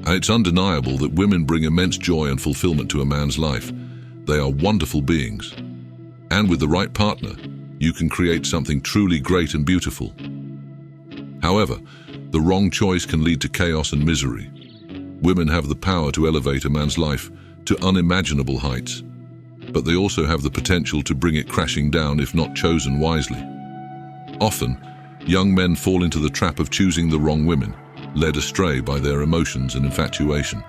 And it's undeniable that women bring immense joy and fulfillment to a man's life. They are wonderful beings. And with the right partner, you can create something truly great and beautiful. However, the wrong choice can lead to chaos and misery. Women have the power to elevate a man's life to unimaginable heights, but they also have the potential to bring it crashing down if not chosen wisely. Often, young men fall into the trap of choosing the wrong women, led astray by their emotions and infatuation.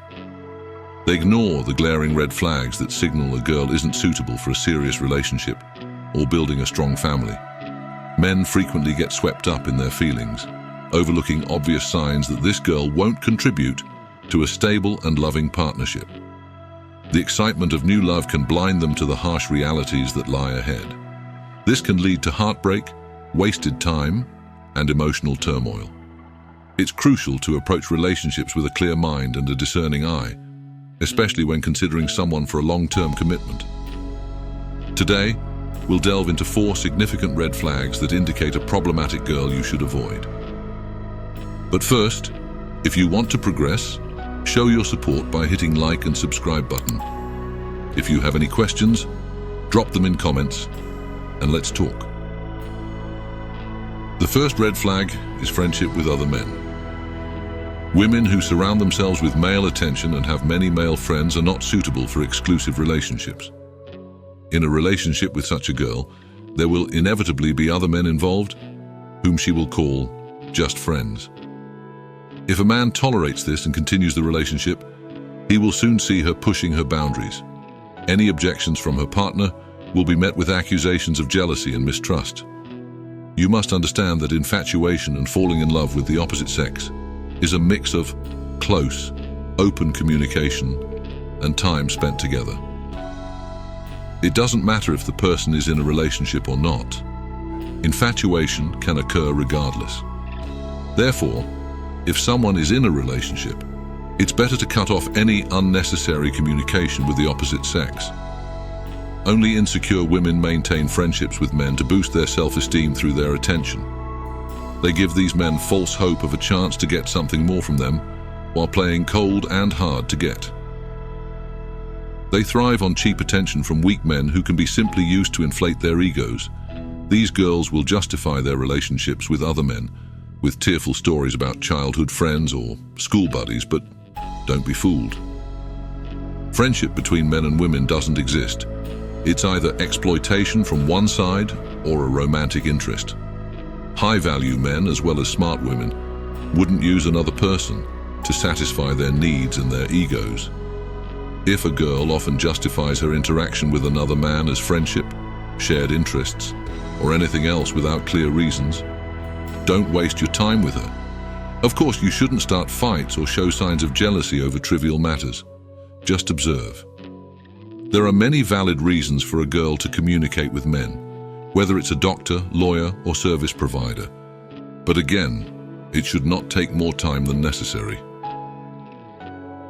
They ignore the glaring red flags that signal a girl isn't suitable for a serious relationship or building a strong family. Men frequently get swept up in their feelings, overlooking obvious signs that this girl won't contribute to a stable and loving partnership. The excitement of new love can blind them to the harsh realities that lie ahead. This can lead to heartbreak, wasted time, and emotional turmoil. It's crucial to approach relationships with a clear mind and a discerning eye, especially when considering someone for a long-term commitment. Today, we'll delve into 4 significant red flags that indicate a problematic girl you should avoid. But first, if you want to progress, show your support by hitting like and subscribe button. If you have any questions, drop them in comments and let's talk. The first red flag is friendship with other men. Women who surround themselves with male attention and have many male friends are not suitable for exclusive relationships. In a relationship with such a girl, there will inevitably be other men involved, whom she will call just friends. If a man tolerates this and continues the relationship, he will soon see her pushing her boundaries. Any objections from her partner will be met with accusations of jealousy and mistrust. You must understand that infatuation and falling in love with the opposite sex is a mix of close, open communication and time spent together. It doesn't matter if the person is in a relationship or not. Infatuation can occur regardless. Therefore, if someone is in a relationship, it's better to cut off any unnecessary communication with the opposite sex. Only insecure women maintain friendships with men to boost their self-esteem through their attention. They give these men false hope of a chance to get something more from them, while playing cold and hard to get. They thrive on cheap attention from weak men who can be simply used to inflate their egos. These girls will justify their relationships with other men with tearful stories about childhood friends or school buddies, but don't be fooled. Friendship between men and women doesn't exist. It's either exploitation from one side or a romantic interest. High-value men, as well as smart women, wouldn't use another person to satisfy their needs and their egos. If a girl often justifies her interaction with another man as friendship, shared interests, or anything else without clear reasons, don't waste your time with her. Of course, you shouldn't start fights or show signs of jealousy over trivial matters. Just observe. There are many valid reasons for a girl to communicate with men, whether it's a doctor, lawyer, or service provider. But again, it should not take more time than necessary.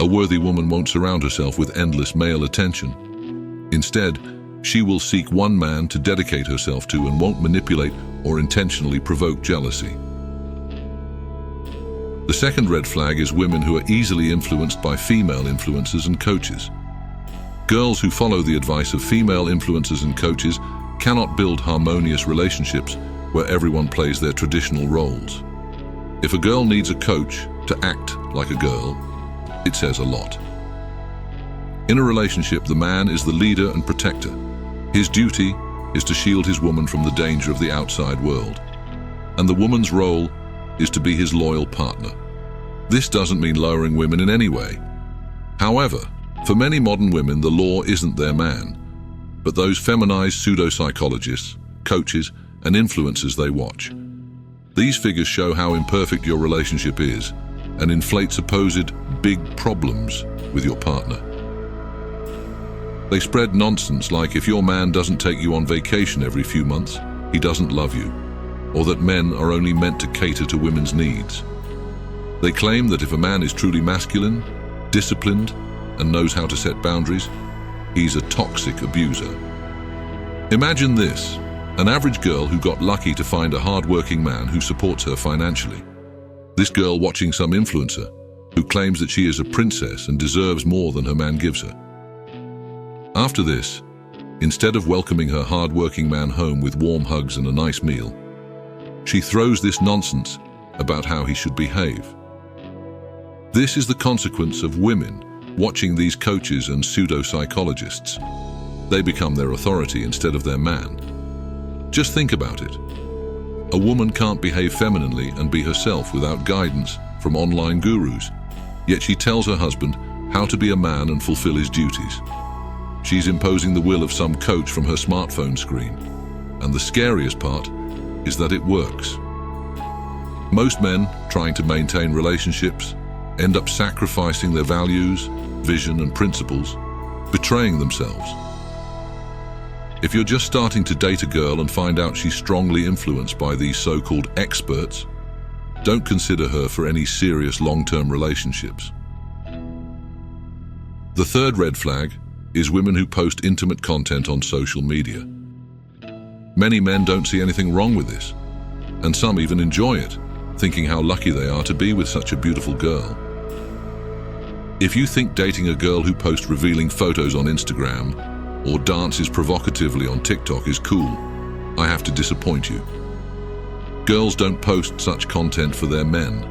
A worthy woman won't surround herself with endless male attention. Instead, she will seek one man to dedicate herself to and won't manipulate or intentionally provoke jealousy. The second red flag is women who are easily influenced by female influencers and coaches. Girls who follow the advice of female influencers and coaches cannot build harmonious relationships where everyone plays their traditional roles. If a girl needs a coach to act like a girl, it says a lot. In a relationship, the man is the leader and protector. His duty is to shield his woman from the danger of the outside world, and the woman's role is to be his loyal partner. This doesn't mean lowering women in any way. However, for many modern women, the law isn't their man, but those feminized pseudo-psychologists, coaches, and influencers they watch. These figures show how imperfect your relationship is and inflate supposed big problems with your partner. They spread nonsense like if your man doesn't take you on vacation every few months, he doesn't love you, or that men are only meant to cater to women's needs. They claim that if a man is truly masculine, disciplined, and knows how to set boundaries, he's a toxic abuser. Imagine this, an average girl who got lucky to find a hard-working man who supports her financially. This girl watching some influencer who claims that she is a princess and deserves more than her man gives her. After this, instead of welcoming her hard-working man home with warm hugs and a nice meal, she throws this nonsense about how he should behave. This is the consequence of women watching these coaches and pseudo-psychologists. They become their authority instead of their man. Just think about it. A woman can't behave femininely and be herself without guidance from online gurus, yet she tells her husband how to be a man and fulfill his duties. She's imposing the will of some coach from her smartphone screen, and the scariest part is that it works. Most men trying to maintain relationships end up sacrificing their values, vision, and principles, betraying themselves. If you're just starting to date a girl and find out she's strongly influenced by these so-called experts, don't consider her for any serious long-term relationships. The third red flag is women who post intimate content on social media. Many men don't see anything wrong with this, and some even enjoy it, thinking how lucky they are to be with such a beautiful girl. If you think dating a girl who posts revealing photos on Instagram or dances provocatively on TikTok is cool, I have to disappoint you. Girls don't post such content for their men.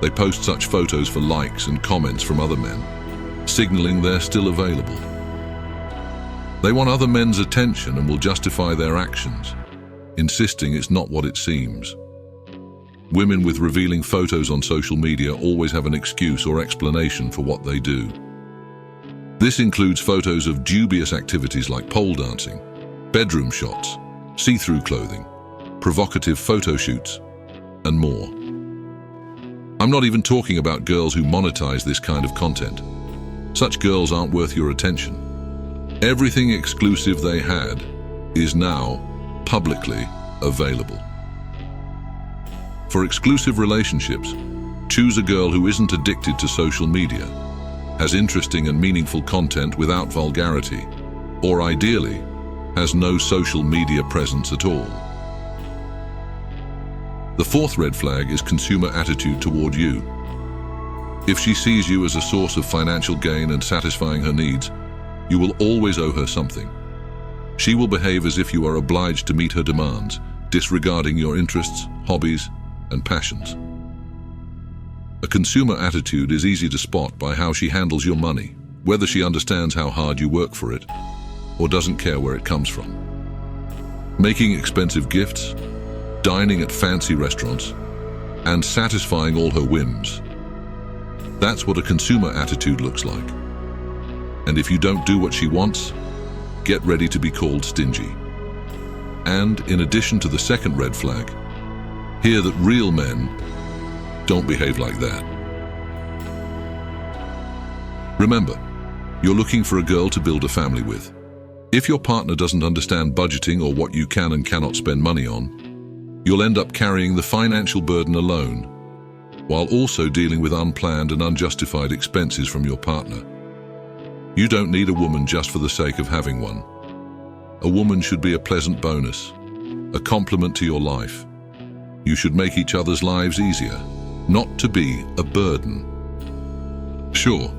They post such photos for likes and comments from other men, signaling they're still available. They want other men's attention and will justify their actions, insisting it's not what it seems. Women with revealing photos on social media always have an excuse or explanation for what they do. This includes photos of dubious activities like pole dancing, bedroom shots, see-through clothing, provocative photo shoots, and more. I'm not even talking about girls who monetize this kind of content. Such girls aren't worth your attention. Everything exclusive they had is now publicly available. For exclusive relationships, choose a girl who isn't addicted to social media, has interesting and meaningful content without vulgarity, or ideally, has no social media presence at all. The fourth red flag is consumer attitude toward you. If she sees you as a source of financial gain and satisfying her needs, you will always owe her something. She will behave as if you are obliged to meet her demands, disregarding your interests, hobbies, and passions. A consumer attitude is easy to spot by how she handles your money, whether she understands how hard you work for it, or doesn't care where it comes from. Making expensive gifts, dining at fancy restaurants, and satisfying all her whims. That's what a consumer attitude looks like. And if you don't do what she wants, get ready to be called stingy. And in addition to the second red flag, hear that real men don't behave like that. Remember, you're looking for a girl to build a family with. If your partner doesn't understand budgeting or what you can and cannot spend money on, you'll end up carrying the financial burden alone, while also dealing with unplanned and unjustified expenses from your partner. You don't need a woman just for the sake of having one. A woman should be a pleasant bonus, a complement to your life. You should make each other's lives easier, not to be a burden. Sure,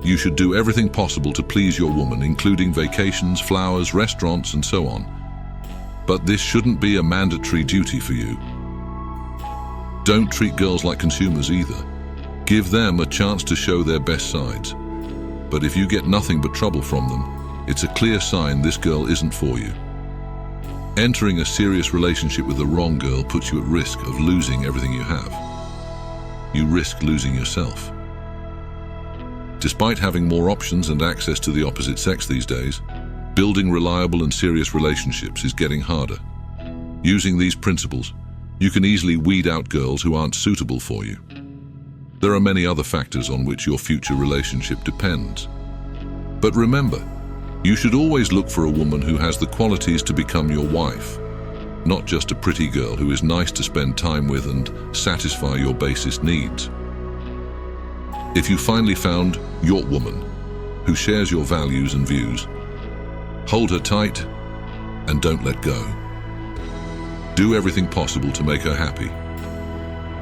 you should do everything possible to please your woman, including vacations, flowers, restaurants, and so on. But this shouldn't be a mandatory duty for you. Don't treat girls like consumers either. Give them a chance to show their best sides. But if you get nothing but trouble from them, it's a clear sign this girl isn't for you. Entering a serious relationship with the wrong girl puts you at risk of losing everything you have. You risk losing yourself. Despite having more options and access to the opposite sex these days, building reliable and serious relationships is getting harder. Using these principles, you can easily weed out girls who aren't suitable for you. There are many other factors on which your future relationship depends. But remember, you should always look for a woman who has the qualities to become your wife, not just a pretty girl who is nice to spend time with and satisfy your basest needs. If you finally found your woman who shares your values and views, hold her tight and don't let go. Do everything possible to make her happy.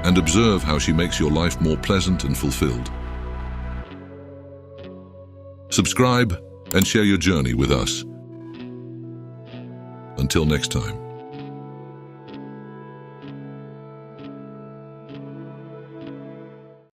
and observe how she makes your life more pleasant and fulfilled. Subscribe and share your journey with us. Until next time.